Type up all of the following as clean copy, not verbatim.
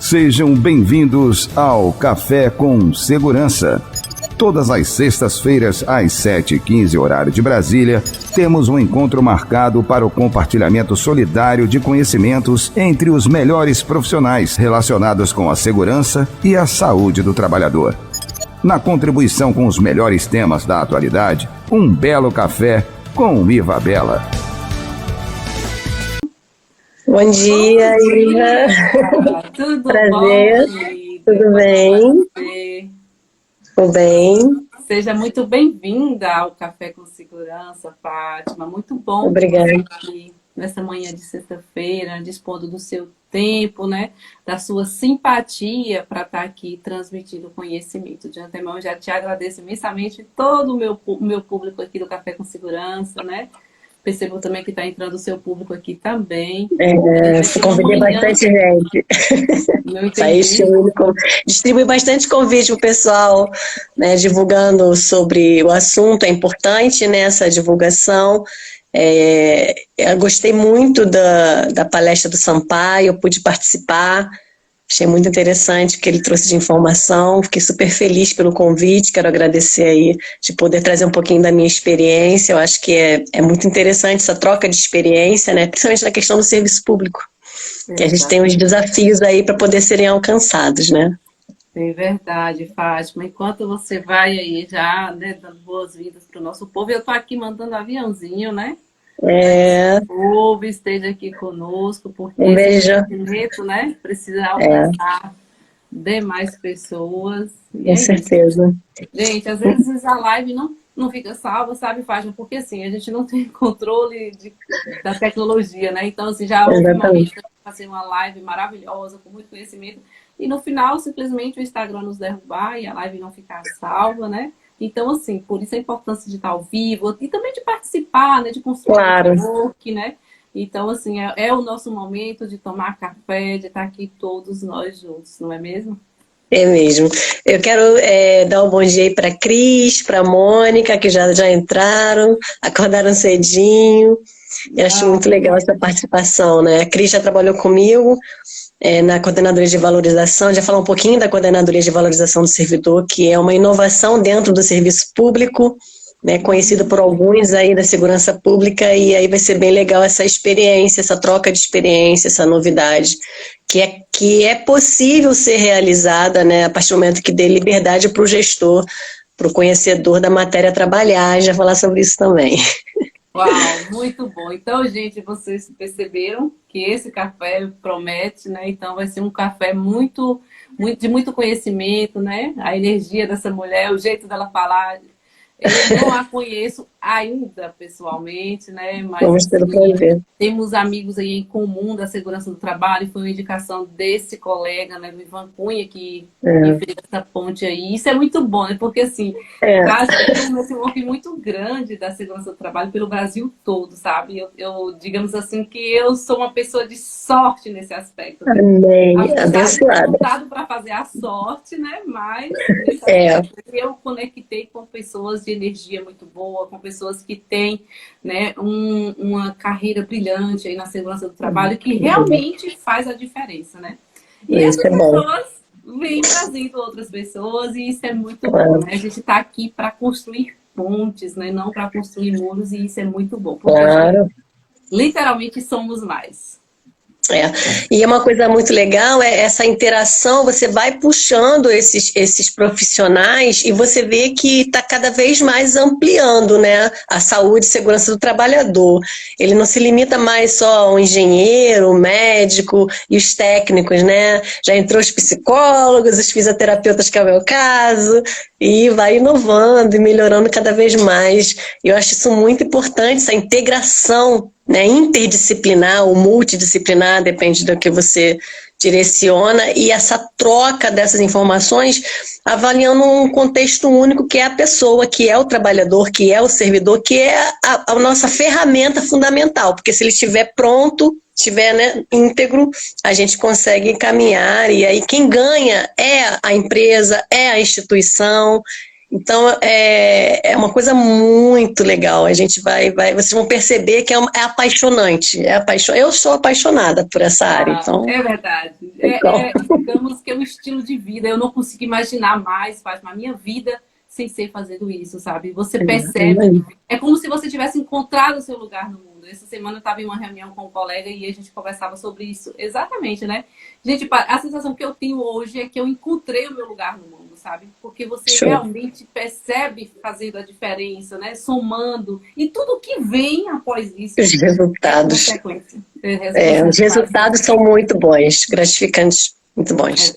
Sejam bem-vindos ao Café com Segurança. Todas as sextas-feiras, às 7h15, horário de Brasília, temos um encontro marcado para o compartilhamento solidário de conhecimentos entre os melhores profissionais relacionados com a segurança e a saúde do trabalhador. Na contribuição com os melhores temas da atualidade, um belo café com Iva Bela. Bom dia, Iva. Tudo prazer. bom? Tudo bem? Tudo bem. Seja muito bem-vinda ao Café com Segurança, Fátima. Muito bom Obrigada. ter você aqui nessa manhã de sexta-feira, dispondo do seu tempo, né? Da sua simpatia para estar aqui transmitindo conhecimento. De antemão, já te agradeço imensamente todo o meu público aqui do Café com Segurança, né? Percebo também que está entrando o seu público aqui também. Convidei bastante gente. Distribui bastante convite para o pessoal, né, divulgando sobre o assunto. É importante, né, essa divulgação. Eu gostei muito da palestra do Sampaio, eu pude participar. Achei muito interessante o que ele trouxe de informação, fiquei super feliz pelo convite, quero agradecer aí de poder trazer um pouquinho da minha experiência. Eu acho que é muito interessante essa troca de experiência, né? Principalmente na questão do serviço público, que a gente tem uns desafios aí para poder serem alcançados, né? É verdade, Fátima. Enquanto você vai aí já, né, dando boas-vindas para o nosso povo, eu estou aqui mandando aviãozinho, né? O povo esteja aqui conosco, porque um beijo. Esse movimento, né, precisa alcançar demais pessoas. Com certeza. Gente, às vezes a live não fica salva, sabe, Fátima? Porque assim, a gente não tem controle da tecnologia, né? Então, assim, já houve uma vez que eu fazer uma live maravilhosa, com muito conhecimento, e no final, simplesmente, o Instagram nos derrubar e a live não ficar salva, né? Então, assim, por isso a importância de estar ao vivo e também de participar, né? De construir o network, né? Então, assim, é o nosso momento de tomar café, de estar aqui todos nós juntos, não é mesmo? É mesmo. Eu quero dar um bom dia aí para a Cris, para a Mônica, que já entraram, acordaram cedinho. Eu acho muito legal essa participação, né? A Cris já trabalhou comigo na Coordenadoria de Valorização, já falou um pouquinho da Coordenadoria de Valorização do Servidor, que é uma inovação dentro do serviço público, né, conhecido por alguns aí da segurança pública, e aí vai ser bem legal essa experiência, essa troca de experiência, essa novidade, que é possível ser realizada, né, a partir do momento que dê liberdade para o gestor, para o conhecedor da matéria trabalhar, e já falar sobre isso também. Uau, muito bom. Então, gente, vocês perceberam que esse café promete, né? Então, vai ser um café de muito conhecimento, né? A energia dessa mulher, o jeito dela falar. Eu não a conheço ainda pessoalmente, né? Mas vamos ter o prazer. Temos amigos aí em comum da segurança do trabalho, foi uma indicação desse colega, né, do Ivan Cunha, que fez essa ponte aí. Isso é muito bom, né? Porque assim, acho que tem um network muito grande da segurança do trabalho pelo Brasil todo, sabe? Eu digamos assim, que eu sou uma pessoa de sorte nesse aspecto. Amém. Abençoada. Para fazer a sorte, né? Mas eu conectei com pessoas de energia muito boa, com pessoas que têm, né, uma carreira brilhante aí na segurança do trabalho, que realmente faz a diferença, né? E essas pessoas vêm trazendo outras pessoas, e isso é muito bom, né? A gente está aqui para construir pontes, né? Não para construir muros, e isso é muito bom, porque literalmente somos mais. E uma coisa muito legal é essa interação, você vai puxando esses profissionais e você vê que está cada vez mais ampliando, né, a saúde e segurança do trabalhador. Ele não se limita mais só ao engenheiro, o médico e os técnicos, né? Já entrou os psicólogos, os fisioterapeutas, que é o meu caso, e vai inovando e melhorando cada vez mais. Eu acho isso muito importante, essa integração, né, interdisciplinar ou multidisciplinar, depende do que você direciona, e essa troca dessas informações avaliando um contexto único, que é a pessoa, que é o trabalhador, que é o servidor, que é a nossa ferramenta fundamental, porque se ele estiver pronto, estiver, né, íntegro, a gente consegue caminhar, e aí quem ganha é a empresa, é a instituição, Então, é uma coisa muito legal. A gente vocês vão perceber que é apaixonante. Eu sou apaixonada por essa área. Então, é verdade. Digamos que é um estilo de vida. Eu não consigo imaginar mais, Fátima, a minha vida sem ser fazendo isso, sabe? Você percebe. É como se você tivesse encontrado o seu lugar no mundo. Essa semana eu estava em uma reunião com um colega e a gente conversava sobre isso. Exatamente, né? Gente, a sensação que eu tenho hoje é que eu encontrei o meu lugar no mundo, sabe? Porque você realmente percebe fazendo a diferença, né? Somando. E tudo que vem após isso. Os resultados. É consequência. Os resultados são muito bons, gratificantes. Muito bons.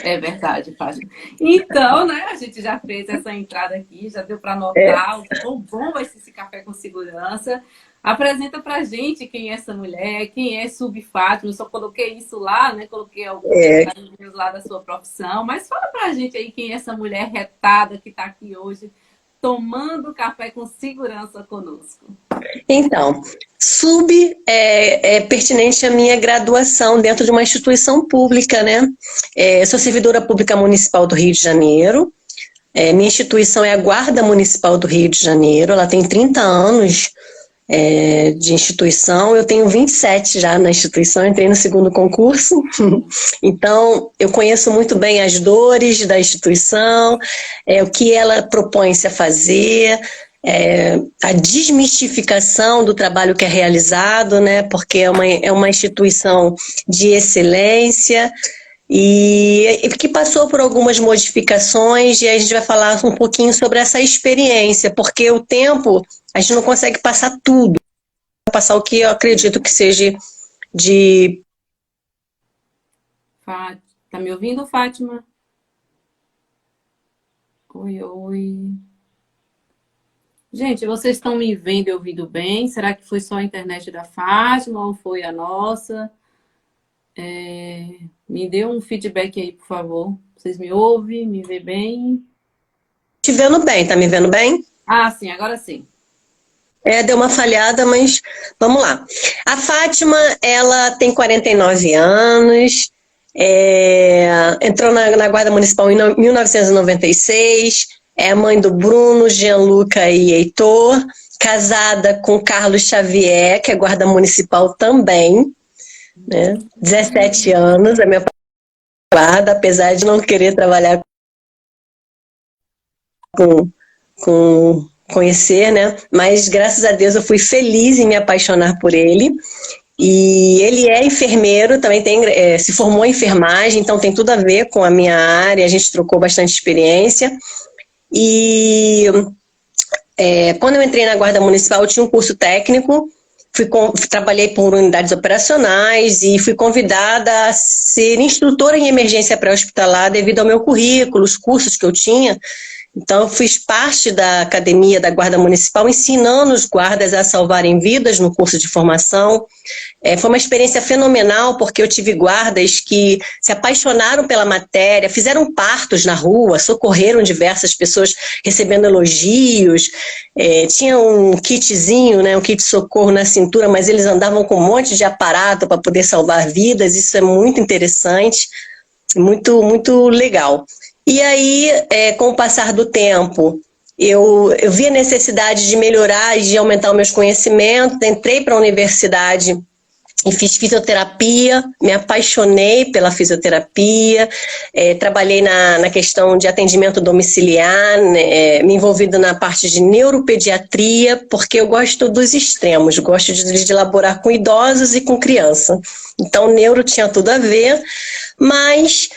É verdade, Fátima. Então, né, a gente já fez essa entrada aqui, já deu para notar o bom vai ser esse café com segurança. Apresenta pra gente quem é essa mulher, quem é Sub Fátima. Eu só coloquei isso lá, né? Coloquei alguns detalhes lá da sua profissão. Mas fala pra gente aí quem é essa mulher retada que está aqui hoje, tomando café com segurança conosco. Então, Sub é pertinente à minha graduação dentro de uma instituição pública, né? Eu sou servidora pública municipal do Rio de Janeiro. Minha instituição é a Guarda Municipal do Rio de Janeiro. Ela tem 30 anos de instituição. Eu tenho 27 já na instituição, entrei no segundo concurso. Então, eu conheço muito bem as dores da instituição, o que ela propõe-se a fazer, a desmistificação do trabalho que é realizado, né? Porque é uma instituição de excelência e que passou por algumas modificações, e a gente vai falar um pouquinho sobre essa experiência, porque o tempo, a gente não consegue passar tudo, passar o que eu acredito que seja de... Tá me ouvindo, Fátima? Oi, oi. Gente, vocês estão me vendo e ouvindo bem? Será que foi só a internet da Fátima ou foi a nossa? Me dê um feedback aí, por favor. Vocês me ouvem? Me vê bem? Te vendo bem, tá me vendo bem? Ah, sim, agora sim. Deu uma falhada, mas vamos lá. A Fátima, ela tem 49 anos, entrou na Guarda Municipal em 1996, é mãe do Bruno, Gianluca e Heitor, casada com Carlos Xavier, que é guarda municipal também, né? 17 anos, é minha guarda, apesar de não querer trabalhar com conhecer, né? Mas graças a Deus eu fui feliz em me apaixonar por ele. E ele é enfermeiro, também se formou em enfermagem, então tem tudo a ver com a minha área, a gente trocou bastante experiência. E quando eu entrei na Guarda Municipal, eu tinha um curso técnico, trabalhei por unidades operacionais e fui convidada a ser instrutora em emergência pré-hospitalar devido ao meu currículo, os cursos que eu tinha. Então, eu fiz parte da academia da Guarda Municipal, ensinando os guardas a salvarem vidas no curso de formação. Foi uma experiência fenomenal, porque eu tive guardas que se apaixonaram pela matéria, fizeram partos na rua, socorreram diversas pessoas recebendo elogios. Tinha um kitzinho, né, um kit de socorro na cintura, mas eles andavam com um monte de aparato para poder salvar vidas. Isso é muito interessante, muito, muito legal. E aí, com o passar do tempo, eu vi a necessidade de melhorar e de aumentar os meus conhecimentos, entrei para a universidade e fiz fisioterapia, me apaixonei pela fisioterapia, trabalhei na questão de atendimento domiciliar, né, me envolvi na parte de neuropediatria, porque eu gosto dos extremos, gosto de elaborar com idosos e com criança. Então, neuro tinha tudo a ver, mas...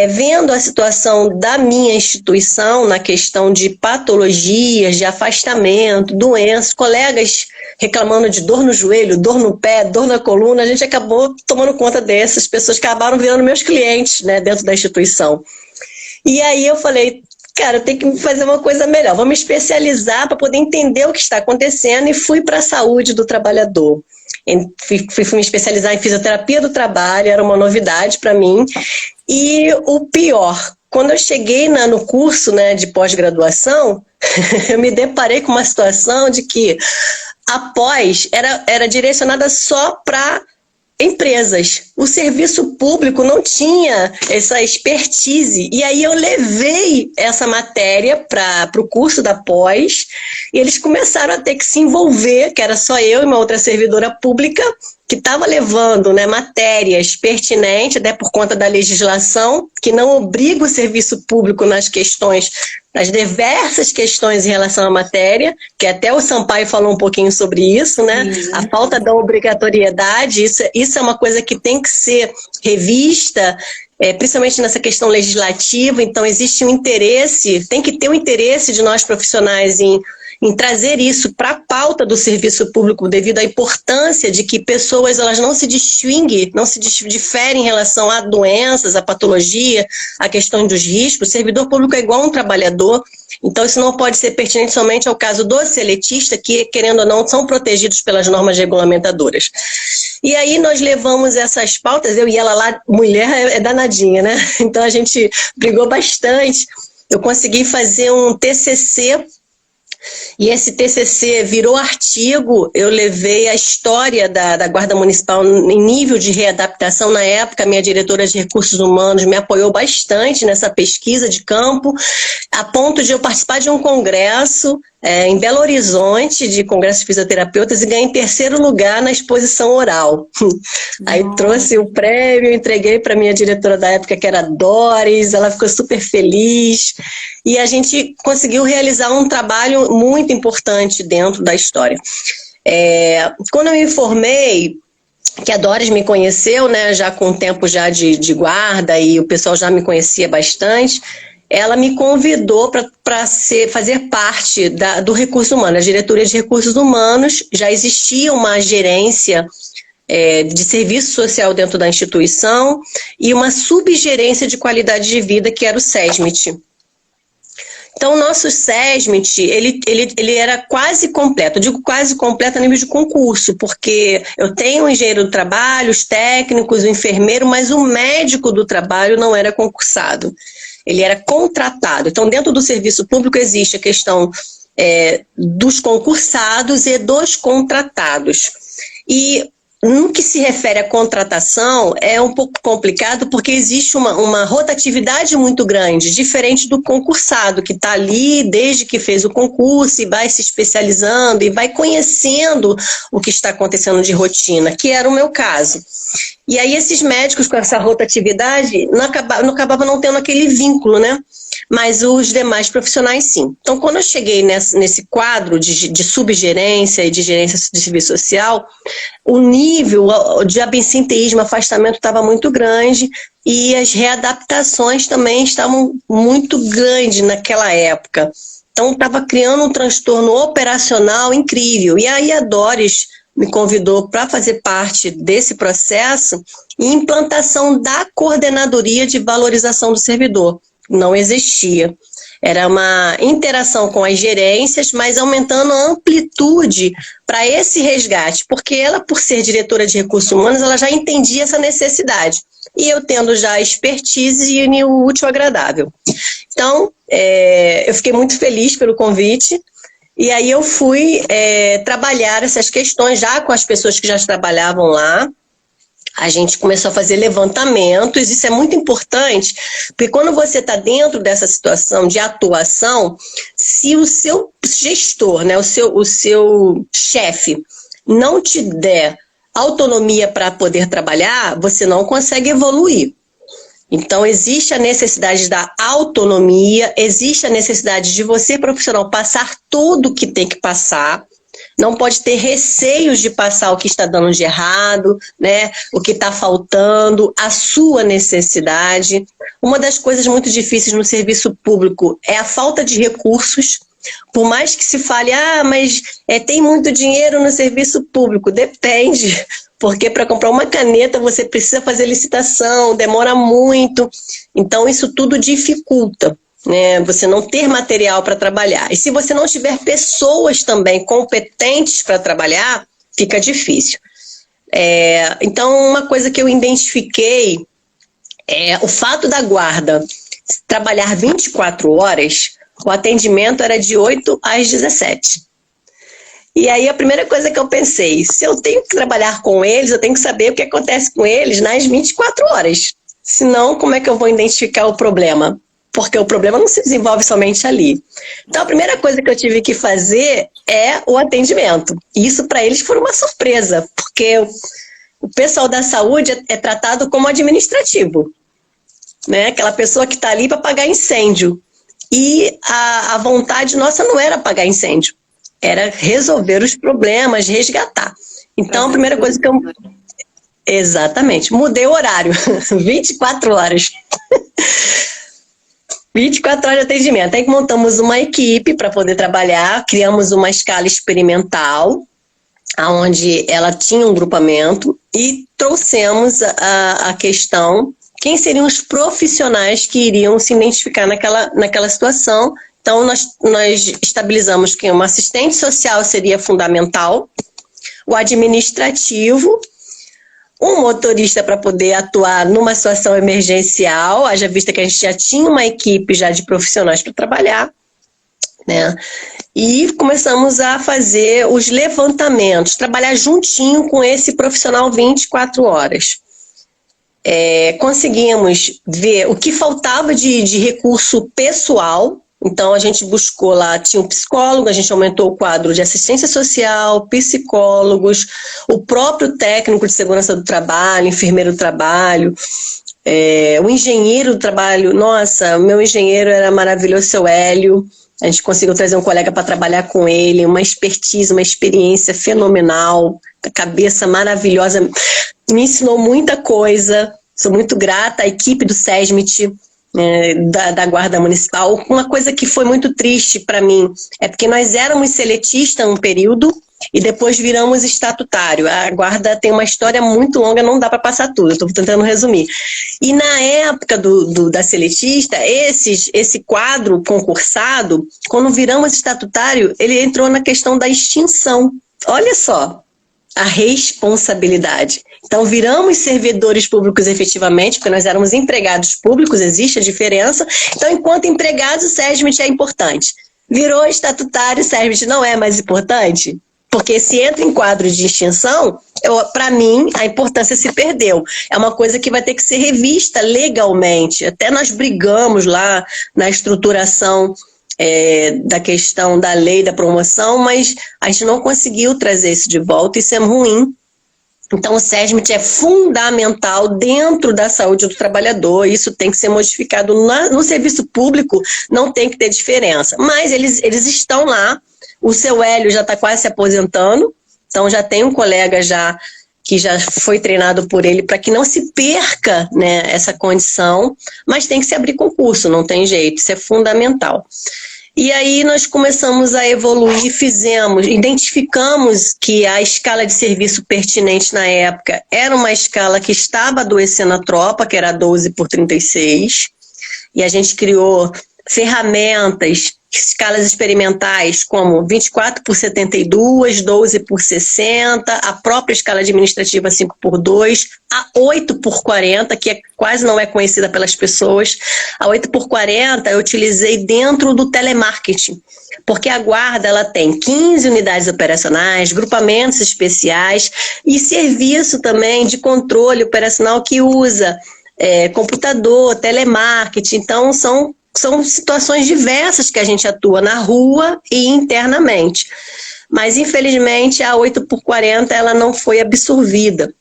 vendo a situação da minha instituição na questão de patologias, de afastamento, doenças, colegas reclamando de dor no joelho, dor no pé, dor na coluna, a gente acabou tomando conta dessas pessoas, acabaram virando meus clientes, né, dentro da instituição. E aí eu falei, cara, eu tenho que fazer uma coisa melhor, vou me especializar para poder entender o que está acontecendo, e fui para a saúde do trabalhador. Fui me especializar em fisioterapia do trabalho, era uma novidade para mim. E o pior, quando eu cheguei no curso, né, de pós-graduação, eu me deparei com uma situação de que a pós era direcionada só para empresas. O serviço público não tinha essa expertise. E aí eu levei essa matéria para o curso da pós, e eles começaram a ter que se envolver, que era só eu e uma outra servidora pública, que estava levando, né, matérias pertinentes, até por conta da legislação, que não obriga o serviço público nas questões, nas diversas questões em relação à matéria, que até o Sampaio falou um pouquinho sobre isso, né? A falta da obrigatoriedade, isso é uma coisa que tem que ser revista, principalmente nessa questão legislativa. Então existe um interesse, tem que ter um interesse de nós profissionais em trazer isso para a pauta do serviço público, devido à importância de que pessoas elas não se distinguem, não se diferem em relação a doenças, a patologia, a questão dos riscos. O servidor público é igual a um trabalhador, então isso não pode ser pertinente somente ao caso do seletista, que, querendo ou não, são protegidos pelas normas regulamentadoras. E aí nós levamos essas pautas, eu e ela lá, mulher é danadinha, né? Então a gente brigou bastante. Eu consegui fazer um TCC, e esse TCC virou artigo. Eu levei a história da Guarda Municipal em nível de readaptação. Na época, a minha diretora de Recursos Humanos me apoiou bastante nessa pesquisa de campo, a ponto de eu participar de um congresso em Belo Horizonte, de congresso de fisioterapeutas, e ganhei 3º lugar na exposição oral. Aí trouxe o prêmio, entreguei para minha diretora da época, que era a Doris, ela ficou super feliz, e a gente conseguiu realizar um trabalho muito importante dentro da história. Quando eu me formei, que a Doris me conheceu, né, já com tempo já de guarda, e o pessoal já me conhecia bastante, ela me convidou para fazer parte do recurso humano, a diretoria de recursos humanos. Já existia uma gerência de serviço social dentro da instituição e uma subgerência de qualidade de vida, que era o SESMIT. Então, o nosso SESMIT, ele era quase completo. Eu digo quase completo a nível de concurso, porque eu tenho o engenheiro do trabalho, os técnicos, o enfermeiro, mas o médico do trabalho não era concursado. Ele era contratado. Então, dentro do serviço público existe a questão dos concursados e dos contratados. E no que se refere à contratação, é um pouco complicado, porque existe uma rotatividade muito grande, diferente do concursado, que está ali desde que fez o concurso e vai se especializando e vai conhecendo o que está acontecendo de rotina, que era o meu caso. E aí esses médicos com essa rotatividade não acabavam não tendo aquele vínculo, né? Mas os demais profissionais sim. Então, quando eu cheguei nesse quadro de subgerência e de gerência de serviço social, o nível de absenteísmo, afastamento estava muito grande, e as readaptações também estavam muito grandes naquela época. Então, estava criando um transtorno operacional incrível. E aí a Doris me convidou para fazer parte desse processo e implantação da coordenadoria de valorização do servidor. Não existia. Era uma interação com as gerências, mas aumentando a amplitude para esse resgate, porque ela, por ser diretora de recursos humanos, ela já entendia essa necessidade. E eu tendo já expertise e o útil agradável. Então, eu fiquei muito feliz pelo convite. E aí eu fui trabalhar essas questões já com as pessoas que já trabalhavam lá. A gente começou a fazer levantamentos. Isso é muito importante, porque quando você está dentro dessa situação de atuação, se o seu gestor, né, o seu chefe, não te der autonomia para poder trabalhar, você não consegue evoluir. Então, existe a necessidade da autonomia, existe a necessidade de você, profissional, passar tudo o que tem que passar. Não pode ter receios de passar o que está dando de errado, né? O que está faltando, a sua necessidade. Uma das coisas muito difíceis no serviço público é a falta de recursos. Por mais que se fale, mas tem muito dinheiro no serviço público. Depende, porque para comprar uma caneta você precisa fazer licitação, demora muito. Então isso tudo dificulta, né? Você não ter material para trabalhar. E se você não tiver pessoas também competentes para trabalhar, fica difícil. Então, uma coisa que eu identifiquei é o fato da guarda trabalhar 24 horas, o atendimento era de 8 às 17. E aí a primeira coisa que eu pensei, se eu tenho que trabalhar com eles, eu tenho que saber o que acontece com eles nas 24 horas. Senão, como é que eu vou identificar o problema? Porque o problema não se desenvolve somente ali. Então, a primeira coisa que eu tive que fazer é o atendimento. E isso para eles foi uma surpresa, porque o pessoal da saúde é tratado como administrativo, né? Aquela pessoa que está ali para apagar incêndio. E a vontade nossa não era apagar incêndio, era resolver os problemas, resgatar. Então, a primeira coisa que eu... Exatamente, mudei o horário, 24 horas. 24 horas de atendimento. Aí montamos uma equipe para poder trabalhar, criamos uma escala experimental, onde ela tinha um grupamento, e trouxemos a questão, quem seriam os profissionais que iriam se identificar naquela situação. Então, nós estabilizamos que um assistente social seria fundamental, o administrativo, um motorista para poder atuar numa situação emergencial, haja vista que a gente já tinha uma equipe já de profissionais para trabalhar, né? E começamos a fazer os levantamentos, trabalhar juntinho com esse profissional 24 horas. Conseguimos ver o que faltava de recurso pessoal. Então, a gente buscou lá, tinha um psicólogo, a gente aumentou o quadro de assistência social, psicólogos, o próprio técnico de segurança do trabalho, enfermeiro do trabalho, o engenheiro do trabalho. Nossa, o meu engenheiro era maravilhoso, seu Hélio. A gente conseguiu trazer um colega para trabalhar com ele, uma expertise, uma experiência fenomenal, cabeça maravilhosa, me ensinou muita coisa. Sou muito grata à equipe do SESMIT, da Guarda Municipal. Uma coisa que foi muito triste para mim é porque nós éramos seletistas um período e depois viramos estatutário. A Guarda tem uma história muito longa, não dá para passar tudo, estou tentando resumir. E na época da seletista, esse quadro concursado, quando viramos estatutário, ele entrou na questão da extinção. Olha só a responsabilidade. Então, viramos servidores públicos efetivamente, porque nós éramos empregados públicos, existe a diferença. Então, enquanto empregados, o SESMIT é importante. Virou estatutário, o SESMIT não é mais importante? Porque se entra em quadro de extinção, para mim, a importância se perdeu. É uma coisa que vai ter que ser revista legalmente. Até nós brigamos lá na estruturação da questão da lei da promoção, mas a gente não conseguiu trazer isso de volta, isso é ruim. Então, o SESMIT é fundamental dentro da saúde do trabalhador, isso tem que ser modificado. No serviço público não tem que ter diferença, mas eles estão lá. O seu Hélio já está quase se aposentando, então já tem um colega que já foi treinado por ele para que não se perca, né, essa condição, mas tem que se abrir concurso, não tem jeito, isso é fundamental. E aí nós começamos a evoluir, identificamos que a escala de serviço pertinente na época era uma escala que estava adoecendo a tropa, que era 12/36, e a gente criou ferramentas, escalas experimentais como 24/72, 12/60, a própria escala administrativa 5/2, a 8/40, que quase não é conhecida pelas pessoas. A 8/40 eu utilizei dentro do telemarketing, porque a Guarda ela tem 15 unidades operacionais, grupamentos especiais e serviço também de controle operacional que usa computador, telemarketing. Então são situações diversas que a gente atua na rua e internamente. Mas, infelizmente, a 8/40 ela não foi absorvida.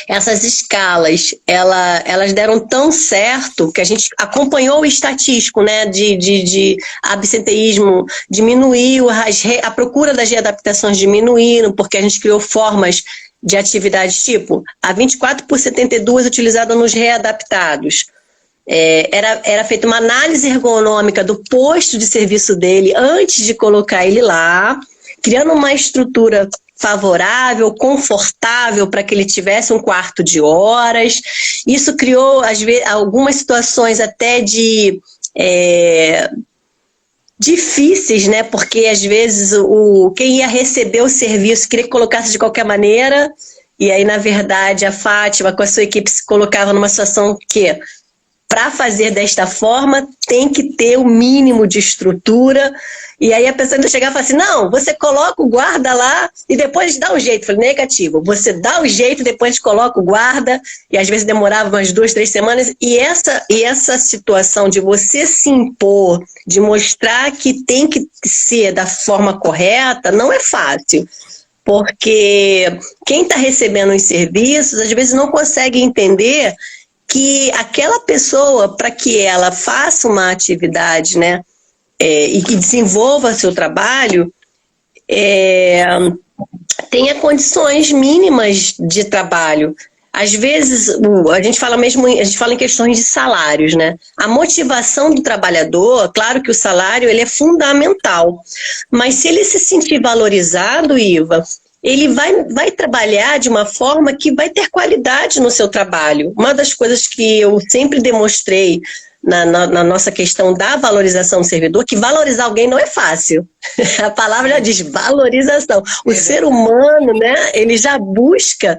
Essas escalas, elas deram tão certo que a gente acompanhou o estatístico, né, de absenteísmo, diminuiu, a procura das readaptações diminuíram, porque a gente criou formas de atividades tipo a 24/72 utilizada nos readaptados. Era feita uma análise ergonômica do posto de serviço dele antes de colocar ele lá, criando uma estrutura favorável, confortável para que ele tivesse um quarto de horas. Isso criou, às vezes, algumas situações até difíceis, né? Porque às vezes quem ia receber o serviço queria que colocasse de qualquer maneira, e aí, na verdade, a Fátima com a sua equipe se colocava numa situação que para fazer desta forma, tem que ter o mínimo de estrutura. E aí a pessoa ainda chegar e falar assim, não, você coloca o guarda lá e depois dá o jeito. Eu falei, negativo, você dá o jeito, depois coloca o guarda, e às vezes demorava umas 2, 3 semanas. E essa situação de você se impor, de mostrar que tem que ser da forma correta, não é fácil. Porque quem está recebendo os serviços, às vezes não consegue entender que aquela pessoa, para que ela faça uma atividade, né, e que desenvolva seu trabalho, tenha condições mínimas de trabalho. Às vezes, a gente fala em questões de salários, né? A motivação do trabalhador, claro que o salário ele é fundamental, mas se ele se sentir valorizado, Iva, ele vai trabalhar de uma forma que vai ter qualidade no seu trabalho. Uma das coisas que eu sempre demonstrei na nossa questão da valorização do servidor, que valorizar alguém não é fácil. A palavra já diz valorização. O ser humano, né, ele já busca,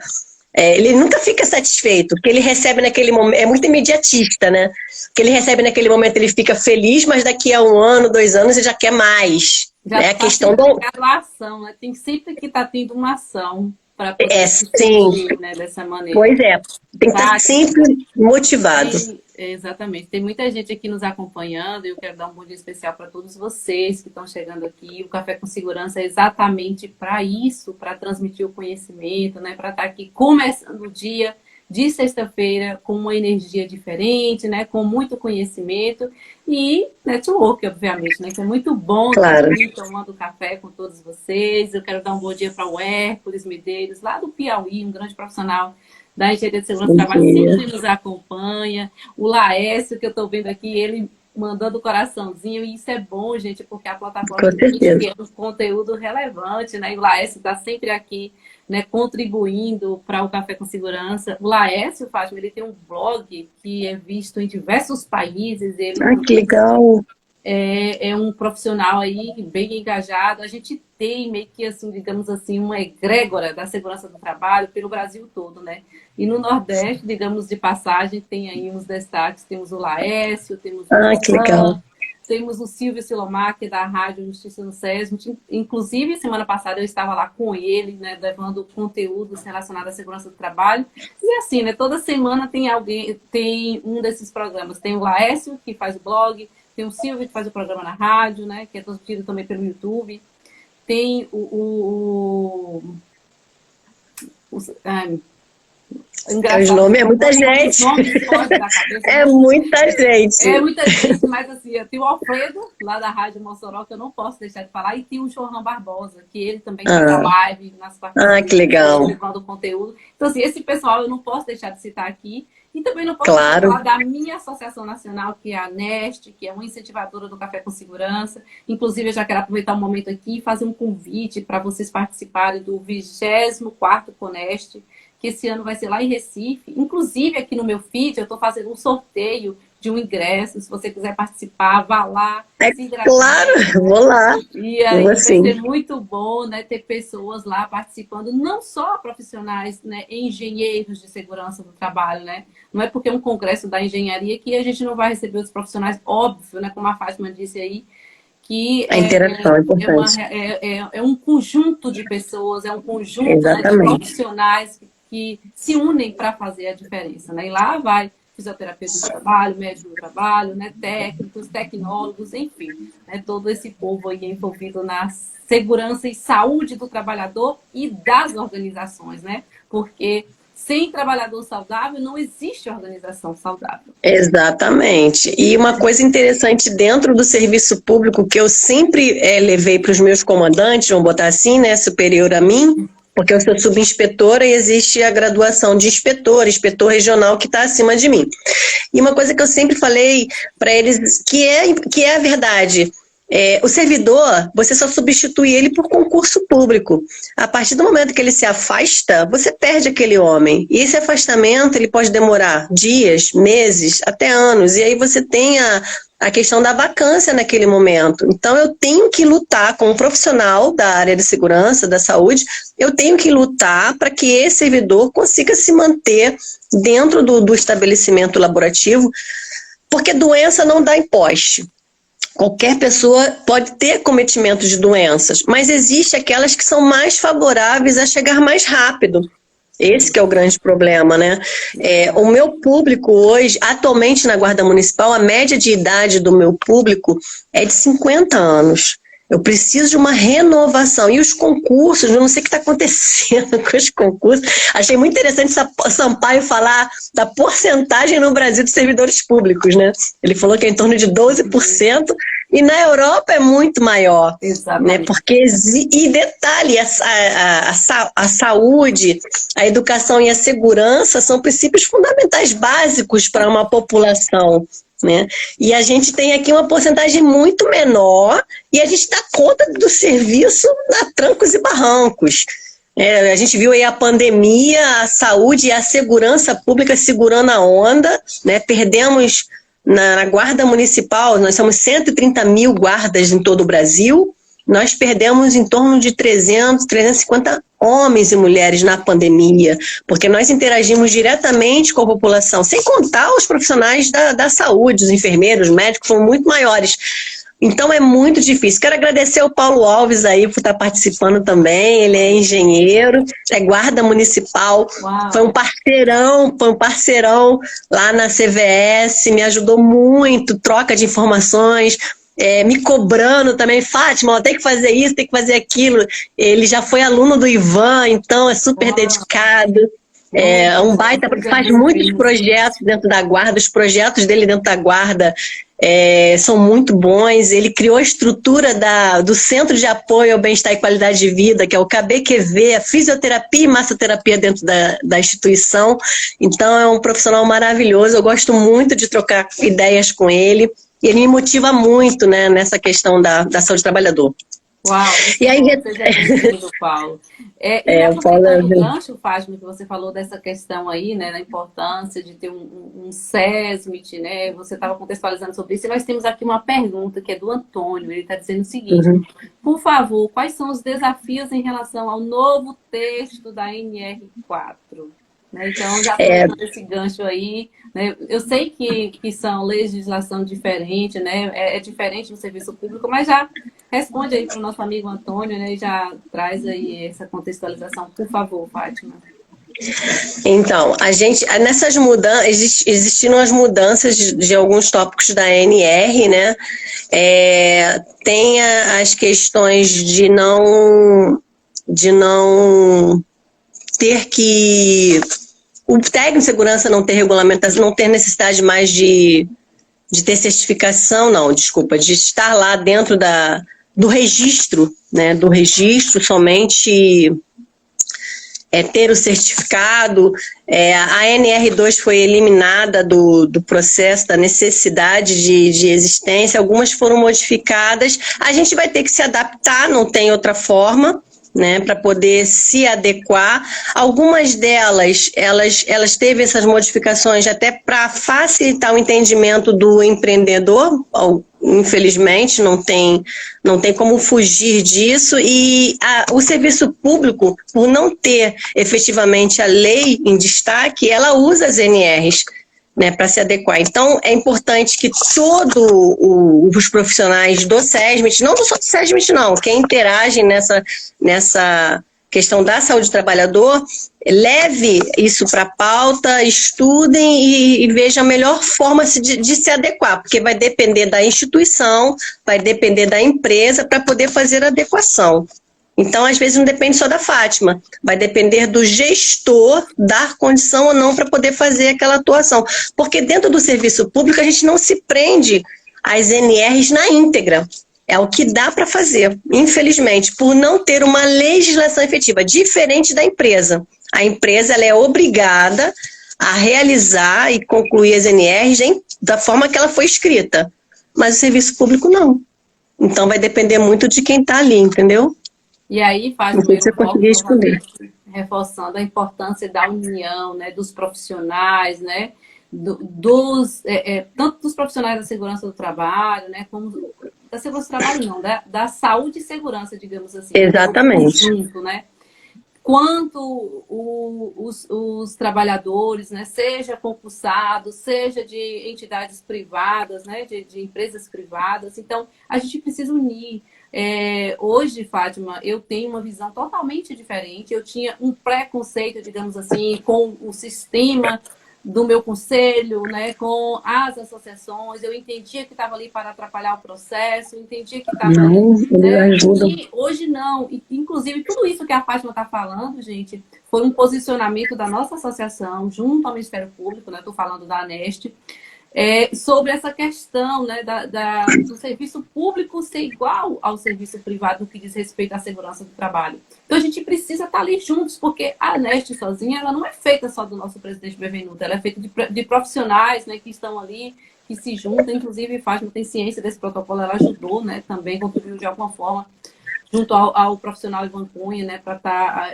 ele nunca fica satisfeito, porque ele recebe naquele momento, é muito imediatista, né? Porque ele recebe naquele momento, ele fica feliz, mas daqui a 1 ano, 2 anos, ele já quer mais. Já é a questão da ação, né? Tem sempre que estar tendo uma ação para poder surgir, né, dessa maneira. Pois é, tem que estar sempre motivado. Exatamente. Tem muita gente aqui nos acompanhando e eu quero dar um bom dia especial para todos vocês que estão chegando aqui. O Café com Segurança é exatamente para isso, para transmitir o conhecimento, né, para estar aqui começando o dia de sexta-feira com uma energia diferente, né, com muito conhecimento e network, obviamente, né, que é muito bom estar aqui tomando café com todos vocês. Eu quero dar um bom dia para o Hércules Medeiros, lá do Piauí, um grande profissional da Engenharia de Segurança do Trabalho, sempre nos acompanha. O Laércio, que eu estou vendo aqui, ele mandando o coraçãozinho, e isso é bom, gente, porque a plataforma tem um conteúdo relevante, né, e o Laércio está sempre aqui, né, contribuindo para o Café com Segurança. O Laércio, Fátima, ele tem um blog que é visto em diversos países. Ele que legal! É um profissional aí bem engajado. A gente tem meio que, assim, digamos assim, uma egrégora da segurança do trabalho pelo Brasil todo, né? E no Nordeste, digamos de passagem, tem aí uns destaques. Temos o Laércio, temos o que legal! Temos o Silvio Silomar, que é da Rádio Justiça no SESM. Inclusive, semana passada eu estava lá com ele, né, levando conteúdos relacionados à segurança do trabalho. E assim, né, toda semana tem um desses programas. Tem o Laércio, que faz o blog, tem o Silvio, que faz o programa na rádio, né, que é transmitido também pelo YouTube. Tem os nomes é muita gente. É muita gente. É muita gente, mas assim, tem o Alfredo, lá da Rádio Mossoró, que eu não posso deixar de falar, e tem o João Barbosa, que ele também faz a live nas quartas-feiras. Que legal. Levando conteúdo. Então, assim, esse pessoal eu não posso deixar de citar aqui. E também não posso deixar de falar da minha associação nacional, que é a NEST, que é uma incentivadora do Café com Segurança. Inclusive, eu já quero aproveitar um momento aqui e fazer um convite para vocês participarem do 24º CONEST, que esse ano vai ser lá em Recife. Inclusive, aqui no meu feed, eu estou fazendo um sorteio de um ingresso. Se você quiser participar, vá lá. Claro, vou lá. E aí vai ser muito bom, né, ter pessoas lá participando, não só profissionais, né, engenheiros de segurança do trabalho, né? Não é porque é um congresso da engenharia que a gente não vai receber os profissionais, óbvio, né, como a Fátima disse aí, que a interação é importante. É um conjunto de pessoas, é um conjunto, né, de profissionais que se unem para fazer a diferença, né? E lá vai fisioterapeuta do trabalho, médico do trabalho, né? Técnicos, tecnólogos, enfim, né? Todo esse povo aí envolvido na segurança e saúde do trabalhador e das organizações, né? Porque sem trabalhador saudável não existe organização saudável. Exatamente. E uma coisa interessante dentro do serviço público que eu sempre levei para os meus comandantes, vamos botar assim, né? Superior a mim, porque eu sou subinspetora e existe a graduação de inspetor regional que está acima de mim. E uma coisa que eu sempre falei para eles, que é a verdade, o servidor, você só substitui ele por concurso público. A partir do momento que ele se afasta, você perde aquele homem. E esse afastamento ele pode demorar dias, meses, até anos. E aí você tem a questão da vacância naquele momento. Então, eu tenho que lutar como profissional da área de segurança, da saúde, eu tenho que lutar para que esse servidor consiga se manter dentro do estabelecimento laborativo Porque doença não dá em poste. Qualquer pessoa pode ter cometimento de doenças, mas existe aquelas que são mais favoráveis a chegar mais rápido. Esse que é o grande problema, né? O meu público hoje, atualmente na Guarda Municipal, a média de idade do meu público é de 50 anos. Eu preciso de uma renovação. E os concursos, eu não sei o que está acontecendo com os concursos. Achei muito interessante Sampaio falar da porcentagem no Brasil de servidores públicos, né? Ele falou que é em torno de 12%, e na Europa é muito maior. Né? Porque, e detalhe, a saúde, a educação e a segurança são princípios fundamentais básicos para uma população. Né? E a gente tem aqui uma porcentagem muito menor e a gente dá conta do serviço a trancos e barrancos. A gente viu aí a pandemia, a saúde e a segurança pública segurando a onda, né? Perdemos na Guarda Municipal, nós somos 130 mil guardas em todo o Brasil, nós perdemos em torno de 300, 350 homens e mulheres na pandemia, porque nós interagimos diretamente com a população, sem contar os profissionais da saúde, os enfermeiros, os médicos, são muito maiores. Então é muito difícil. Quero agradecer ao Paulo Alves aí por estar participando também, ele é engenheiro, é guarda municipal, foi um parceirão lá na CVS, me ajudou muito, troca de informações, me cobrando também, Fátima, ó, tem que fazer isso, tem que fazer aquilo. Ele já foi aluno do Ivan, então é super dedicado. É um baita, faz muitos projetos dentro da guarda, os projetos dele dentro da guarda são muito bons. Ele criou a estrutura do Centro de Apoio ao Bem-Estar e Qualidade de Vida, que é o KBQV, a fisioterapia e massoterapia dentro da instituição. Então é um profissional maravilhoso, eu gosto muito de trocar ideias com ele, e ele me motiva muito, né, nessa questão da saúde do trabalhador. Uau, e aí, Paulo. Aproveitando o gancho, Fátima, que você falou dessa questão aí, né, da importância de ter um SESMIT, né, você estava contextualizando sobre isso, e nós temos aqui uma pergunta que é do Antônio, ele está dizendo o seguinte, por favor, quais são os desafios em relação ao novo texto da NR4? Né, então, já pegando esse gancho aí, né, eu sei que são legislação diferente, né, é diferente no serviço público, mas já responde aí para o nosso amigo Antônio, né, e já traz aí essa contextualização, por favor, Fátima. Então, nessas mudanças, existiram as mudanças de alguns tópicos da ANR, né, tem as questões de não ter que... O técnico de segurança não ter regulamentação, não ter necessidade mais de ter certificação, de estar lá dentro do registro, né, do registro somente ter o certificado. A NR2 foi eliminada do processo da necessidade de existência, algumas foram modificadas, a gente vai ter que se adaptar, não tem outra forma, né, para poder se adequar. Algumas delas, elas teve essas modificações até para facilitar o entendimento do empreendedor, infelizmente, não tem como fugir disso, e o serviço público, por não ter efetivamente a lei em destaque, ela usa as NRs, né, para se adequar. Então, é importante que todos os profissionais do SESMIT, não só do SESMIT não, quem interage nessa questão da saúde do trabalhador, leve isso para a pauta, estudem e vejam a melhor forma de se adequar, porque vai depender da instituição, vai depender da empresa para poder fazer a adequação. Então, às vezes, não depende só da Fátima, vai depender do gestor dar condição ou não para poder fazer aquela atuação. Porque dentro do serviço público, a gente não se prende às NRs na íntegra. É o que dá para fazer, infelizmente, por não ter uma legislação efetiva, diferente da empresa. A empresa ela é obrigada a realizar e concluir as NRs da forma que ela foi escrita, mas o serviço público não. Então, vai depender muito de quem está ali, entendeu? E aí faz reforçando a importância da união, né, dos profissionais, né, tanto dos profissionais da segurança do trabalho, né, como da segurança do trabalho não, da saúde e segurança, digamos assim. Exatamente. Junto, né? quanto os trabalhadores, né, seja concursados, seja de entidades privadas, né, de empresas privadas. Então, a gente precisa unir. Hoje, Fátima, eu tenho uma visão totalmente diferente. Eu tinha um preconceito, digamos assim, com o sistema do meu conselho, né, com as associações. Eu entendia que estava ali para atrapalhar o processo, entendia que estava ali, né, e hoje não. Inclusive, tudo isso que a Fátima está falando, gente, foi um posicionamento da nossa associação junto ao Ministério Público, né, estou falando da ANEST, sobre essa questão, né, do serviço público ser igual ao serviço privado no que diz respeito à segurança do trabalho. Então, a gente precisa estar ali juntos, porque a ANEST sozinha, ela não é feita só do nosso presidente Bevenuto, ela é feita de profissionais, né, que estão ali, que se juntam. Inclusive, Fátima tem ciência desse protocolo, ela ajudou, né, também contribuiu de alguma forma, junto ao profissional Ivan Cunha, né, para estar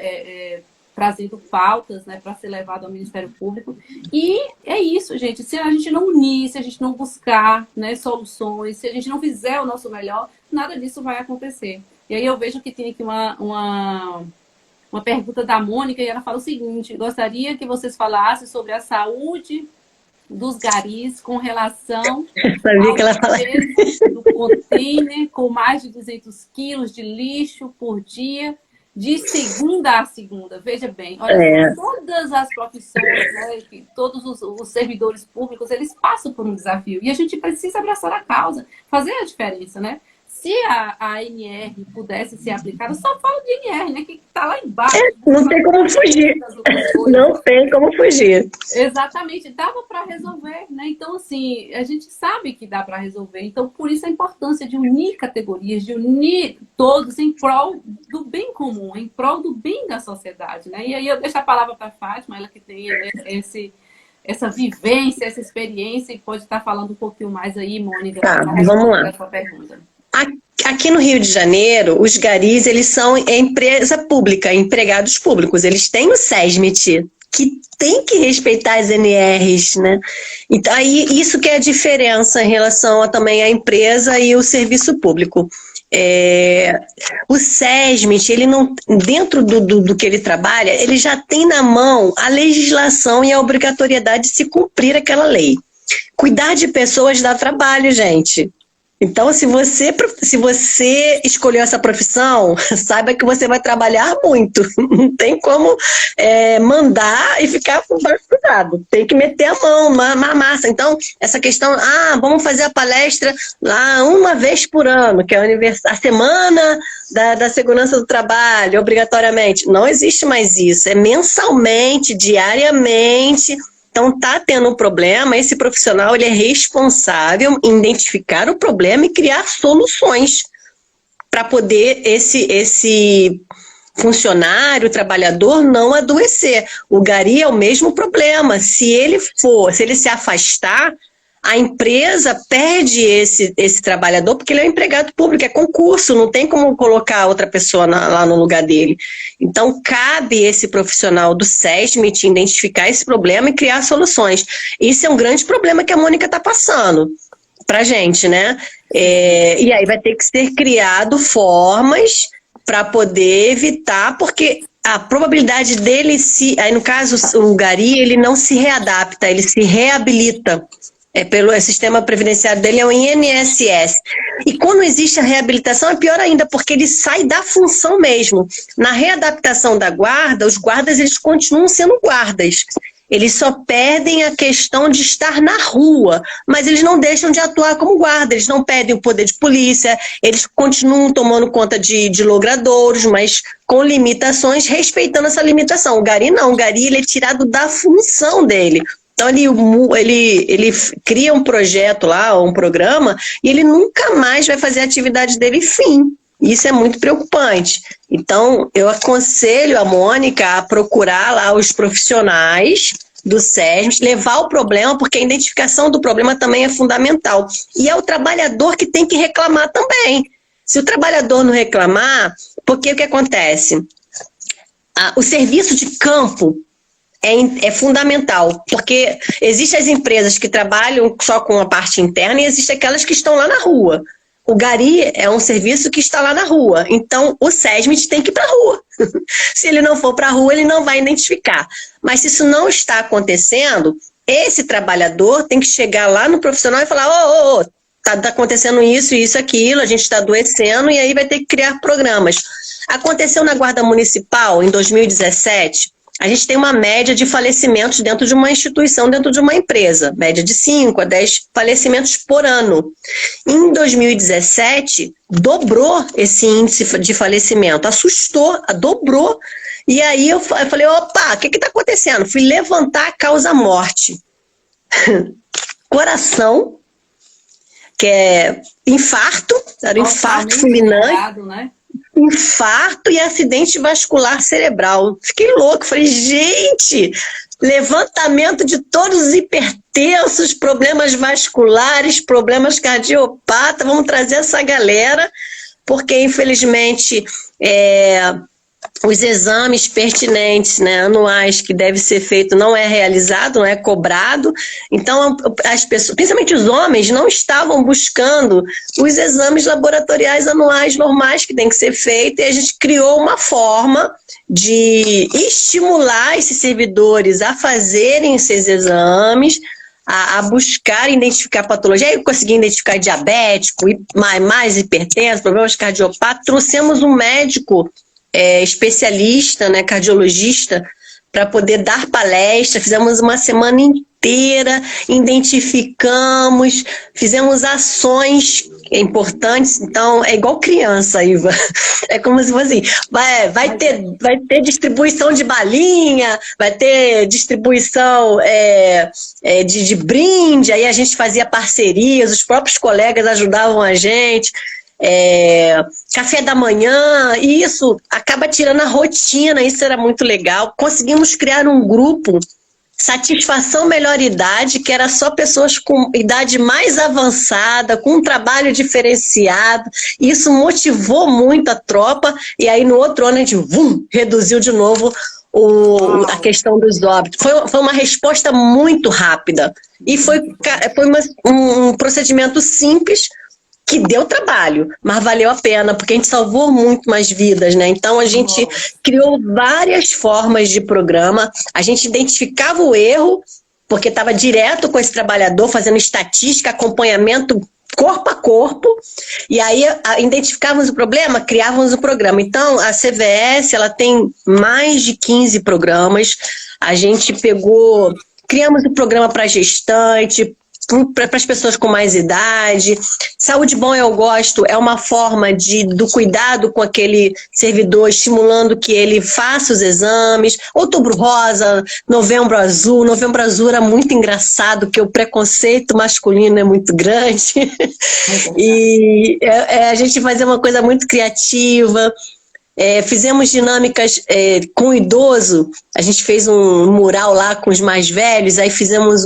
trazendo pautas, né, para ser levado ao Ministério Público. E é isso, gente. Se a gente não unir, se a gente não buscar, né, soluções, se a gente não fizer o nosso melhor, nada disso vai acontecer. E aí eu vejo que tem aqui uma pergunta da Mônica, e ela fala o seguinte: gostaria que vocês falassem sobre a saúde dos garis com relação ao peso do container com mais de 200 quilos de lixo por dia, de segunda a segunda. Veja bem, olha, todas as profissões, né, todos os servidores públicos, eles passam por um desafio. E a gente precisa abraçar a causa, fazer a diferença, né? Se a ANR pudesse ser aplicada, só falo de ANR, né? Que está lá embaixo. Não tem como fugir. Não tem como fugir. Exatamente, dava para resolver, né? Então, assim, a gente sabe que dá para resolver. Então, por isso a importância de unir categorias, de unir todos em prol do bem comum, em prol do bem da sociedade, né? E aí eu deixo a palavra para a Fátima, ela que tem essa vivência, essa experiência, e pode estar falando um pouquinho mais aí, Mônica. Tá, vamos lá. Sua pergunta. Aqui no Rio de Janeiro, os garis, eles são empresa pública, empregados públicos. Eles têm o SESMIT, que tem que respeitar as NRs, né? Então, aí, isso que é a diferença em relação também à empresa e o serviço público. O SESMIT, ele não, dentro do que ele trabalha, ele já tem na mão a legislação e a obrigatoriedade de se cumprir aquela lei. Cuidar de pessoas dá trabalho, gente. Então, se você escolheu essa profissão, saiba que você vai trabalhar muito. Não tem como mandar e ficar com baixo cuidado. Tem que meter a mão na massa. Então, essa questão, vamos fazer a palestra lá uma vez por ano, que é a semana da segurança do trabalho, obrigatoriamente. Não existe mais isso. É mensalmente, diariamente. Então, está tendo um problema, esse profissional ele é responsável em identificar o problema e criar soluções para poder esse funcionário, trabalhador, não adoecer. O gari é o mesmo problema. Se ele se afastar, a empresa perde esse trabalhador porque ele é um empregado público, é concurso, não tem como colocar outra pessoa lá no lugar dele. Então, cabe esse profissional do SESMIT identificar esse problema e criar soluções. Isso é um grande problema que a Mônica está passando para a gente, né? E aí vai ter que ser criado formas para poder evitar, porque a probabilidade dele aí no caso o gari, ele não se readapta, ele se reabilita. Pelo sistema previdenciário dele é o INSS. E quando existe a reabilitação é pior ainda, porque ele sai da função mesmo. Na readaptação da guarda, os guardas eles continuam sendo guardas. Eles só perdem a questão de estar na rua, mas eles não deixam de atuar como guarda, eles não perdem o poder de polícia, eles continuam tomando conta de logradouros, mas com limitações, respeitando essa limitação. O gari não, o gari ele é tirado da função dele. Então, ele cria um projeto lá, um programa, e ele nunca mais vai fazer a atividade dele fim. Isso é muito preocupante. Então, eu aconselho a Mônica a procurar lá os profissionais do SESMIT, levar o problema, porque a identificação do problema também é fundamental. E é o trabalhador que tem que reclamar também. Se o trabalhador não reclamar, porque o que acontece? O serviço de campo é fundamental, porque existem as empresas que trabalham só com a parte interna e existem aquelas que estão lá na rua. o Gari é um serviço que está lá na rua, então o SESMIT tem que ir para a rua. Se ele não for para a rua, ele não vai identificar. Mas se isso não está acontecendo, esse trabalhador tem que chegar lá no profissional e falar, tá acontecendo isso, aquilo, a gente está adoecendo, e aí vai ter que criar programas. Aconteceu na Guarda Municipal, em 2017, a gente tem uma média de falecimentos dentro de uma instituição, dentro de uma empresa, média de 5 a 10 falecimentos por ano. Em 2017, dobrou esse índice de falecimento, assustou, dobrou. E aí eu falei, opa, o que está acontecendo? Fui levantar a causa-morte. Coração, que é infarto, era infarto fulminante, né? Infarto e acidente vascular cerebral. Fiquei louco, falei, gente, levantamento de todos os hipertensos, problemas vasculares, problemas cardiopatas, vamos trazer essa galera, porque infelizmente os exames pertinentes, né, anuais, que deve ser feito, não é realizado, não é cobrado. Então, as pessoas, principalmente os homens, não estavam buscando os exames laboratoriais anuais normais que tem que ser feito, e a gente criou uma forma de estimular esses servidores a fazerem esses exames, a buscar identificar patologia. Aí eu consegui identificar diabético, mais hipertenso, problemas cardiopatas. Trouxemos um médico especialista, né, cardiologista, para poder dar palestra. Fizemos uma semana inteira, identificamos, fizemos ações importantes. Então, é igual criança, Iva. É como se fosse assim, vai ter distribuição de balinha, vai ter distribuição de brinde, aí a gente fazia parcerias, os próprios colegas ajudavam a gente. Café da manhã, e isso acaba tirando a rotina, isso era muito legal. Conseguimos criar um grupo, Satisfação Melhor Idade, que era só pessoas com idade mais avançada, com um trabalho diferenciado. Isso motivou muito a tropa, e aí no outro ano a gente reduziu de novo a questão dos óbitos. Foi uma resposta muito rápida, e foi um procedimento simples, que deu trabalho, mas valeu a pena, porque a gente salvou muito mais vidas, né? Então a gente criou várias formas de programa, a gente identificava o erro, porque estava direto com esse trabalhador, fazendo estatística, acompanhamento corpo a corpo, e aí identificávamos o problema, criávamos o programa. Então a CVS, ela tem mais de 15 programas, a gente criamos o programa para gestante, para as pessoas com mais idade. Saúde Bom Eu Gosto é uma forma do cuidado com aquele servidor, estimulando que ele faça os exames. Outubro Rosa, Novembro Azul. Novembro Azul era muito engraçado, porque o preconceito masculino é muito grande. E a gente fazia uma coisa muito criativa. Fizemos dinâmicas com o idoso. A gente fez um mural lá com os mais velhos, aí fizemos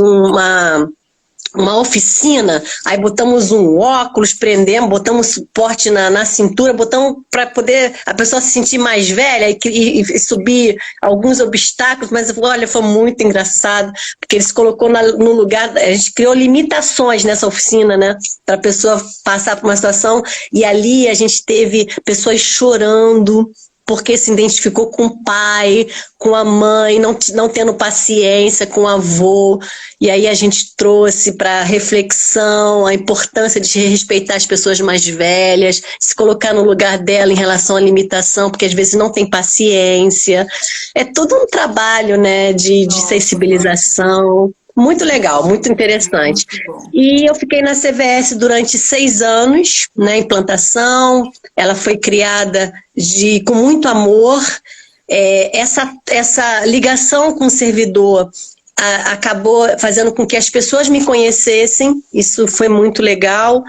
uma oficina, aí botamos um óculos, prendemos, botamos suporte na cintura, botamos para poder a pessoa se sentir mais velha e subir alguns obstáculos, mas olha, foi muito engraçado, porque ele se colocou no lugar, a gente criou limitações nessa oficina, né, para a pessoa passar por uma situação, e ali a gente teve pessoas chorando, porque se identificou com o pai, com a mãe, não tendo paciência com o avô. E aí a gente trouxe para reflexão a importância de respeitar as pessoas mais velhas, se colocar no lugar dela em relação à limitação, porque às vezes não tem paciência. É todo um trabalho, né, de sensibilização. Muito legal, muito interessante. E eu fiquei na CVS durante 6 anos, na implantação. Ela foi criada com muito amor. Essa ligação com o servidor acabou fazendo com que as pessoas me conhecessem. Isso foi muito legal.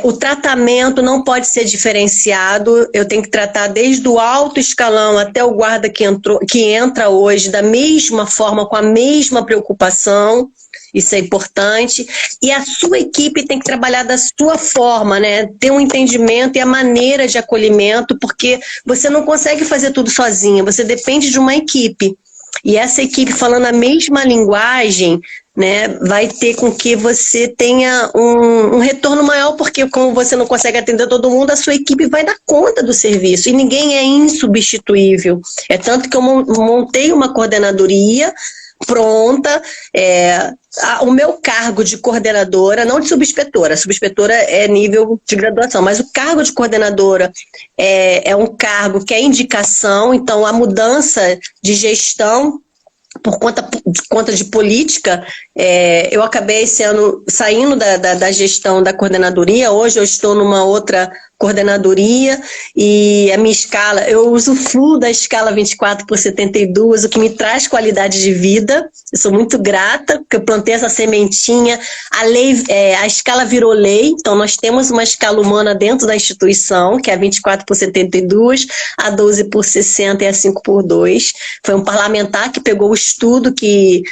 O tratamento não pode ser diferenciado. Eu tenho que tratar desde o alto escalão até o guarda que entra hoje da mesma forma, com a mesma preocupação. Isso é importante. E a sua equipe tem que trabalhar da sua forma, né? Ter um entendimento e a maneira de acolhimento, porque você não consegue fazer tudo sozinha, você depende de uma equipe. E essa equipe falando a mesma linguagem, né, vai ter com que você tenha um retorno maior, porque como você não consegue atender todo mundo, a sua equipe vai dar conta do serviço, e ninguém é insubstituível. É tanto que eu montei uma coordenadoria pronta, o meu cargo de coordenadora, não de subinspetora, a subinspetora é nível de graduação, mas o cargo de coordenadora é um cargo que é indicação, então a mudança de gestão por conta de política, eu acabei esse ano saindo da gestão da coordenadoria. Hoje eu estou numa outra coordenadoria e a minha escala, eu usufruo da escala 24/72, o que me traz qualidade de vida. Eu sou muito grata, porque eu plantei essa sementinha. A escala virou lei, então nós temos uma escala humana dentro da instituição, que é a 24/72, a 12/60 e a 5/2. Foi um parlamentar que pegou o estudo que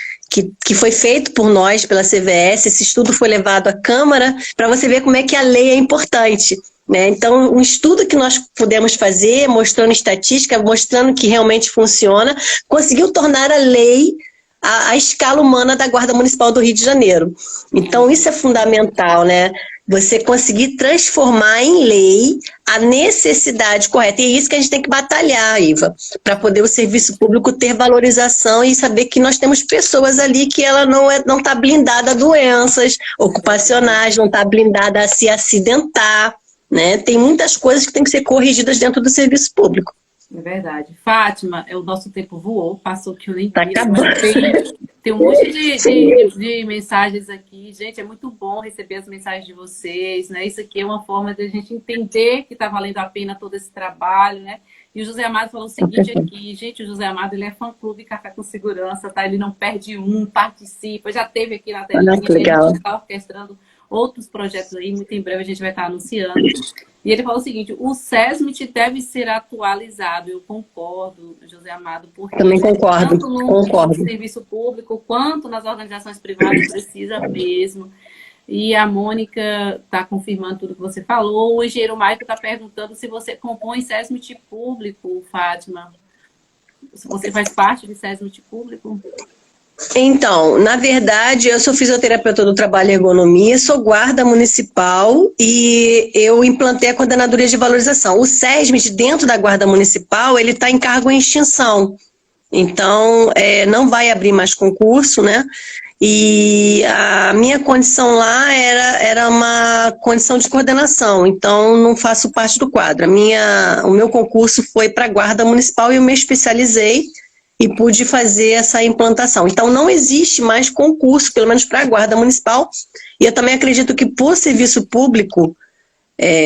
foi feito por nós, pela CVS. Esse estudo foi levado à Câmara, para você ver como é que a lei é importante, né? Então, um estudo que nós pudemos fazer, mostrando estatística, mostrando que realmente funciona, conseguiu tornar a lei a escala humana da Guarda Municipal do Rio de Janeiro. Então, isso é fundamental, né? Você conseguir transformar em lei a necessidade correta. E é isso que a gente tem que batalhar, Iva, para poder o serviço público ter valorização e saber que nós temos pessoas ali que ela não está blindada a doenças ocupacionais, não está blindada a se acidentar, né? Tem muitas coisas que têm que ser corrigidas dentro do serviço público. É verdade. Fátima, o nosso tempo voou, passou que eu nem vi. Tá acabando. Tem um monte de mensagens aqui. Gente, é muito bom receber as mensagens de vocês, né? Isso aqui é uma forma de a gente entender que está valendo a pena todo esse trabalho, né? E o José Amado falou o seguinte aqui, gente, o José Amado, ele é fã-clube Café com Segurança, tá? Ele não perde participa, já teve aqui na telinha, a gente está orquestrando outros projetos aí, muito em breve a gente vai estar anunciando. E ele falou o seguinte, o SESMIT deve ser atualizado. Eu concordo, José Amado, porque também concordo, tanto no serviço público quanto nas organizações privadas precisa mesmo. E a Mônica está confirmando tudo que você falou. O engenheiro Maico está perguntando se você compõe SESMIT público, Fátima. Se você faz parte de SESMIT público? Então, na verdade, eu sou fisioterapeuta do trabalho e ergonomia, sou guarda municipal e eu implantei a coordenadoria de valorização. O SESMIT, dentro da guarda municipal, ele está em cargo em extinção. Então, não vai abrir mais concurso, né? E a minha condição lá era uma condição de coordenação, então não faço parte do quadro. O meu concurso foi para a guarda municipal e eu me especializei e pude fazer essa implantação. Então, não existe mais concurso, pelo menos para a Guarda Municipal. E eu também acredito que, por serviço público,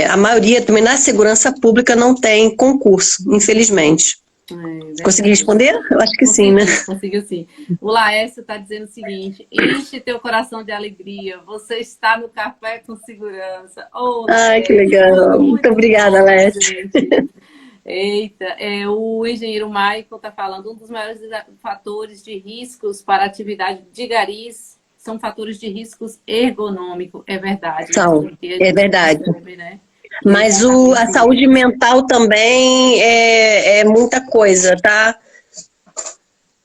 a maioria também na segurança pública não tem concurso, infelizmente. Consegui responder? Eu acho que sim, né? Conseguiu sim. O Laércio está dizendo o seguinte, enche teu coração de alegria, você está no Café com Segurança. Oh, ai, que legal. Muito obrigada, Laércio. Eita, o engenheiro Michael está falando, um dos maiores fatores de riscos para a atividade de garis são fatores de riscos ergonômicos, é verdade. São, é verdade. Percebe, né? Mas a saúde mental também é muita coisa, tá?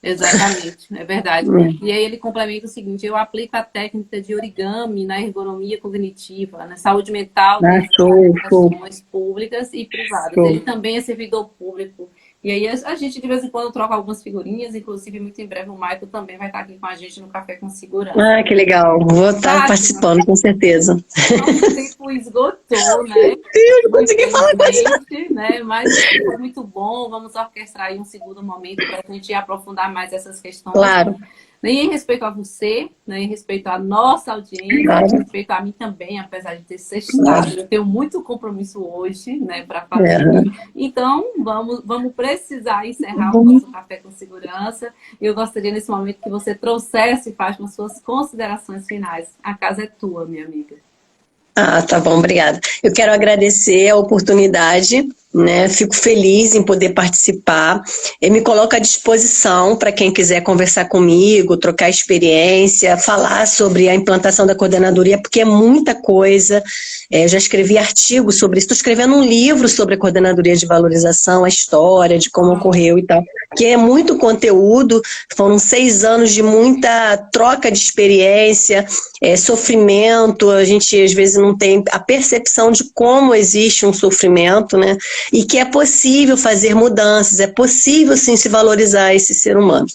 Exatamente, é verdade. E aí ele complementa o seguinte, eu aplico a técnica de origami na ergonomia cognitiva, na saúde mental, nas organizações públicas e privadas. Ele também é servidor público. E aí a gente de vez em quando troca algumas figurinhas, inclusive muito em breve o Michael também vai estar aqui com a gente no Café com Segurança. Ah, que legal. Vou estar participando, com certeza. Nosso tempo esgotou, né? Eu não consegui falar com você. Né? Mas foi muito bom. Vamos orquestrar aí um segundo momento para a gente aprofundar mais essas questões. Claro. Nem em respeito a você, nem em respeito à nossa audiência, claro. Em respeito a mim também, apesar de ter sextado. Claro. Eu tenho muito compromisso hoje, né, para fazer. Então, vamos precisar encerrar o nosso Café com Segurança. Eu gostaria, nesse momento, que você trouxesse, Fátima, suas considerações finais. A casa é tua, minha amiga. Ah, tá bom, obrigada. Eu quero agradecer a oportunidade, né? Fico feliz em poder participar. Eu me coloco à disposição para quem quiser conversar comigo, trocar experiência, falar sobre a implantação da coordenadoria, porque é muita coisa. Eu já escrevi artigos sobre isso. Estou escrevendo um livro sobre a coordenadoria de valorização, a história de como ocorreu e tal. que é muito conteúdo, foram 6 anos de muita troca de experiência, sofrimento, a gente às vezes não tem a percepção de como existe um sofrimento, né? E que é possível fazer mudanças, é possível sim se valorizar esse ser humano.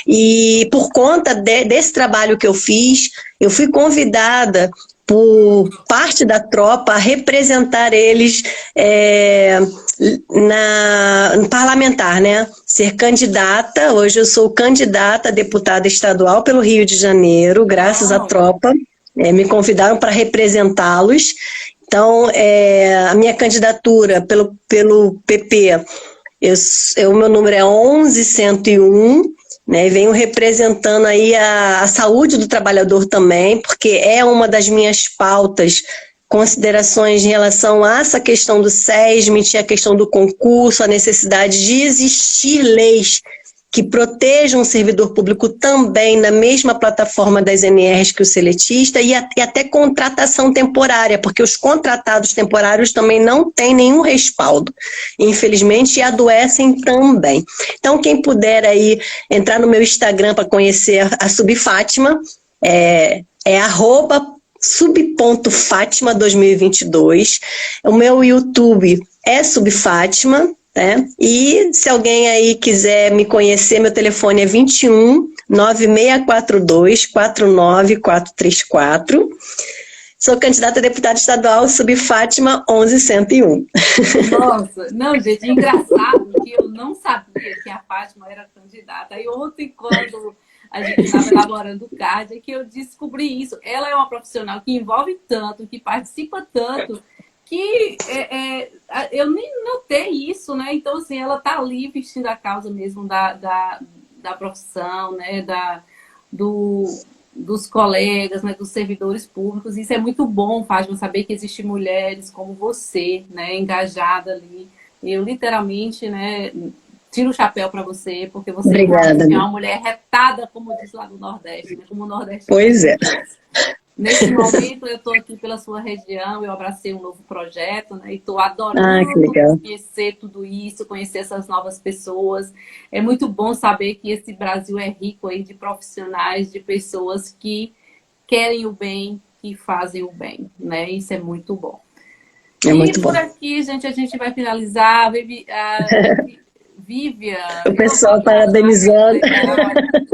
E por conta desse trabalho que eu fiz, eu fui convidada por parte da tropa a representar eles no parlamentar, né? Ser candidata, hoje eu sou candidata a deputada estadual pelo Rio de Janeiro, graças à tropa, me convidaram para representá-los. Então, a minha candidatura pelo PP, o meu número é 11101, né, e venho representando aí a saúde do trabalhador também, porque é uma das minhas pautas, considerações em relação a essa questão do SESMIT, a questão do concurso, a necessidade de existir leis que protejam o servidor público também na mesma plataforma das NRs que o seletista e até contratação temporária, porque os contratados temporários também não têm nenhum respaldo, infelizmente, e adoecem também. Então, quem puder aí entrar no meu Instagram para conhecer a Subfátima, é @sub.fatima2022. O meu YouTube é Subfátima, né? E se alguém aí quiser me conhecer, meu telefone é 21 9642 49434. Sou candidata a deputada estadual Subfátima 11101. Nossa, não, gente, engraçado que eu não sabia que a Fátima era candidata. Aí ontem, quando a gente estava elaborando o card, é que eu descobri isso. Ela é uma profissional que envolve tanto, que participa tanto, que eu nem notei isso, né? Então, assim, ela tá ali vestindo a causa mesmo da profissão, né? Dos colegas, né? Dos servidores públicos. Isso é muito bom, Fátima, saber que existem mulheres como você, né? Engajada ali. Eu, literalmente, né? Tiro o chapéu para você, porque você Obrigada, é uma mulher retada, como diz lá no Nordeste, né? Como o Nordeste. Pois é. Nesse momento, eu estou aqui pela sua região, eu abracei um novo projeto, né? E estou adorando conhecer tudo isso, conhecer essas novas pessoas. É muito bom saber que esse Brasil é rico aí de profissionais, de pessoas que querem o bem, que fazem o bem, né? Isso é muito bom. Muito por bom. Aqui, gente, a gente vai finalizar. Vivian. O pessoal parabenizando.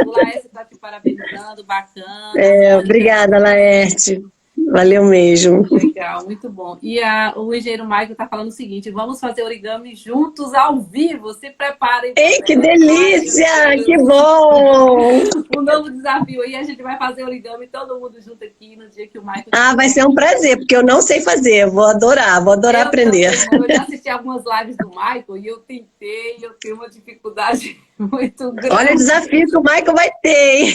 O Laércio está te parabenizando, bacana. Obrigada, Laerte. Valeu mesmo. Legal, muito bom. E o engenheiro Michael está falando o seguinte: vamos fazer origami juntos ao vivo. Se preparem. Ei, que delícia! Que bom! Um novo desafio aí. A gente vai fazer origami todo mundo junto aqui no dia que o Michael... vai ser um prazer, porque eu não sei fazer. Vou adorar aprender. Eu já assisti algumas lives do Michael e eu tentei, eu tenho uma dificuldade muito grande. Olha o desafio que o Michael vai ter, hein?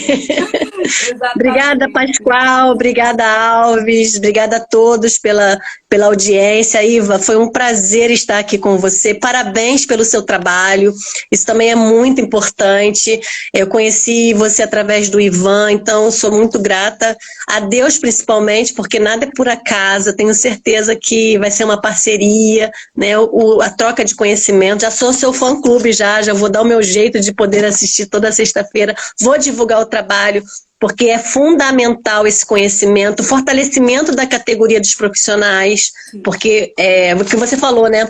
Obrigada, Pascoal. Obrigada, Alves. Obrigada a todos pela audiência. Iva, foi um prazer estar aqui com você. Parabéns pelo seu trabalho. Isso também é muito importante. Eu conheci você através do Ivan, então sou muito grata a Deus, principalmente, porque nada é por acaso. Eu tenho certeza que vai ser uma parceria, né? A troca de conhecimento. Já sou seu fã-clube, já vou dar o meu jeito de poder assistir toda sexta-feira. Vou divulgar o trabalho, porque é fundamental esse conhecimento, o fortalecimento da categoria dos profissionais, porque o que você falou, né?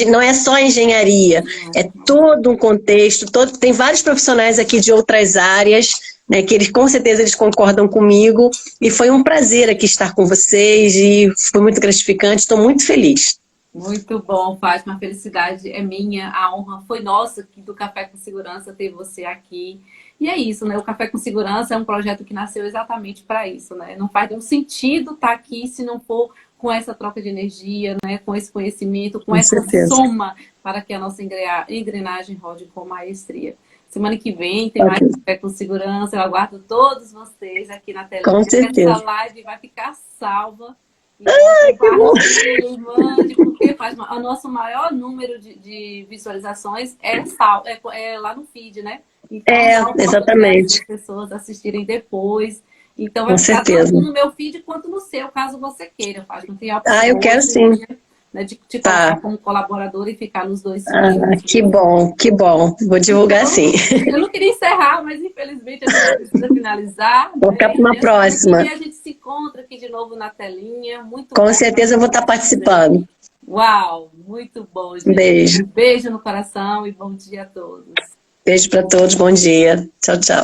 Não é só a engenharia, é todo um contexto, tem vários profissionais aqui de outras áreas, né, que eles com certeza eles concordam comigo, e foi um prazer aqui estar com vocês, e foi muito gratificante, estou muito feliz. Muito bom, Fátima, a felicidade é minha, a honra foi nossa aqui do Café com Segurança ter você aqui. E é isso, né? O Café com Segurança é um projeto que nasceu exatamente para isso, né? Não faz nenhum sentido estar aqui se não for com essa troca de energia, né? Com esse conhecimento, com essa soma para que a nossa engrenagem rode com maestria. Semana que vem tem mais Café com Segurança. Eu aguardo todos vocês aqui na tela. Com certeza. Essa live vai ficar salva. Mande, porque faz o nosso maior número de visualizações é lá no feed, né? Então, exatamente. As pessoas assistirem depois. Então, vai ficar tanto no meu feed quanto no seu, caso você queira, Fátima. Eu quero sim. né, de te colocar como colaboradora e ficar nos dois filmes. Que bom, que bom. Vou divulgar então, sim. Eu não queria encerrar, mas infelizmente a gente precisa finalizar. Vou ficar para uma próxima. E a gente se encontra aqui de novo na telinha. Muito Com certeza eu vou estar participando. Uau, muito bom, gente. Beijo. Um beijo no coração e bom dia a todos. Beijo para todos, bom dia. Tchau, tchau.